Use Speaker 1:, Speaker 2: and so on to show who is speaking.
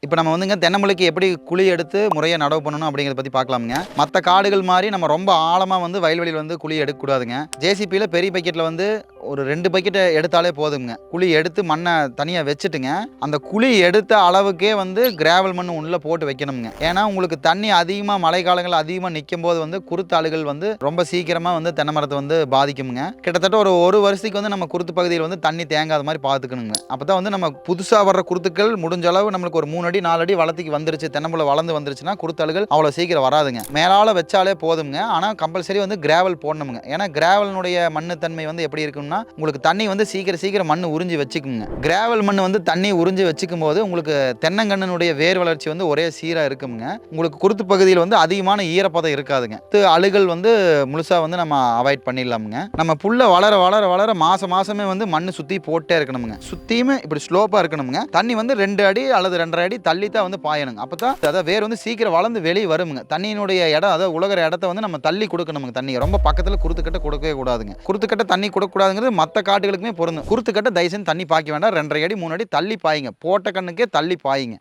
Speaker 1: இப்போ நம்ம வந்துங்க தென்னம்பிள்ளைக்கு எப்படி குழி எடுத்து முறையாக நடவு பண்ணணும் அப்படிங்கிறத பற்றி பார்க்கலாமுங்க. மற்ற காடுகள் மாதிரி நம்ம ரொம்ப ஆழமாக வந்து வயல்வெளியில் வந்து குழி எடுக்கக்கூடாதுங்க. ஜேசிபியில் பெரிய பக்கெட்டில் வந்து ஒரு 2 பக்கெட்டை எடுத்தாலே போதுங்க. குழி எடுத்து மண்ணை தனியாக வச்சுட்டுங்க, அந்த குழி எடுத்த அளவுக்கே வந்து கிராவல் மண் உள்ளே போட்டு வைக்கணுங்க. ஏன்னா உங்களுக்கு தண்ணி அதிகமாக மழை காலங்கள் அதிகமாக நிற்கும் போது வந்து குருத்தாளுகள் வந்து ரொம்ப சீக்கிரமாக வந்து தென்னை மரத்தை வந்து பாதிக்குங்க. கிட்டத்தட்ட ஒரு வருஷத்துக்கு வந்து நம்ம குருத்து பகுதியில் வந்து தண்ணி தேங்காத மாதிரி பார்த்துக்கணுங்க. அப்போ தான் வந்து நம்ம புதுசாக வர்ற குருத்துக்கள் முடிஞ்ச அளவு நம்மளுக்கு ஒரு 3 அடி 4 அடி வளர்த்துக்கு வந்துருச்சு, தென்னம்பிள்ளை வளர்ந்து வந்துருச்சுன்னா குருத்தாளுகள் அவ்வளோ சீக்கிரம் வராதுங்க. மேலால் வச்சாலே போதுங்க. ஆனால் கம்பல்சரி வந்து கிராவல் போடணுங்க. ஏன்னா கிராவலினுடைய மண்ணு தன்மை வந்து எப்படி இருக்குன்னா, உங்களுக்கு தண்ணி வந்து சீக்கிரம் மண் உறிஞ்சி வச்சுக்குங்க. கிராவல் மண் வந்து தண்ணி உறிஞ்சி வச்சுக்கும் போது உங்களுக்கு தென்னங்கண்ணுடைய வேர் வளர்ச்சி வந்து ஒரே சீராக இருக்குங்க. உங்களுக்கு குருத்து பகுதியில் வந்து அதிகமான ஈரப்பதம் இருக்காதுங்க. அழுகல் வந்து முழுசாக வந்து நம்ம அவாய்ட் பண்ணிடலாமுங்க. நம்ம புல்ல வளர வளர வளர மாசமே வந்து மண் சுற்றி போட்டே இருக்கணுங்க. சுற்றியுமே இப்படி ஸ்லோப்பாக இருக்கணுங்க. தண்ணி வந்து 2 அடி அல்லது 2.5 அடி தள்ளி தான் வந்து பாயணுங்க. அப்போ தான் அதாவது வேர் வந்து சீக்கிரம் வளர்ந்து வெளியே வருமுங்க. தண்ணியினுடைய இடம், அதாவது உலகிற இடத்த வந்து நம்ம தள்ளி கொடுக்கணுங்க. தண்ணி ரொம்ப பக்கத்தில் குருத்துக்கட்டை கொடுக்கவே கூடாதுங்க. குருத்துக்கட்டை தண்ணி கொடுக்கக்கூடாதுங்கிறது மற்ற காட்டுகளுக்குமே பொருந்தும். குருத்துக்கட்டை தயவுசெய்து தண்ணி பாய்க்க வேண்டாம். 2.5 அடி 3 அடி தள்ளி பாயுங்க. போட்ட கண்ணுக்கே தள்ளி பாயுங்க.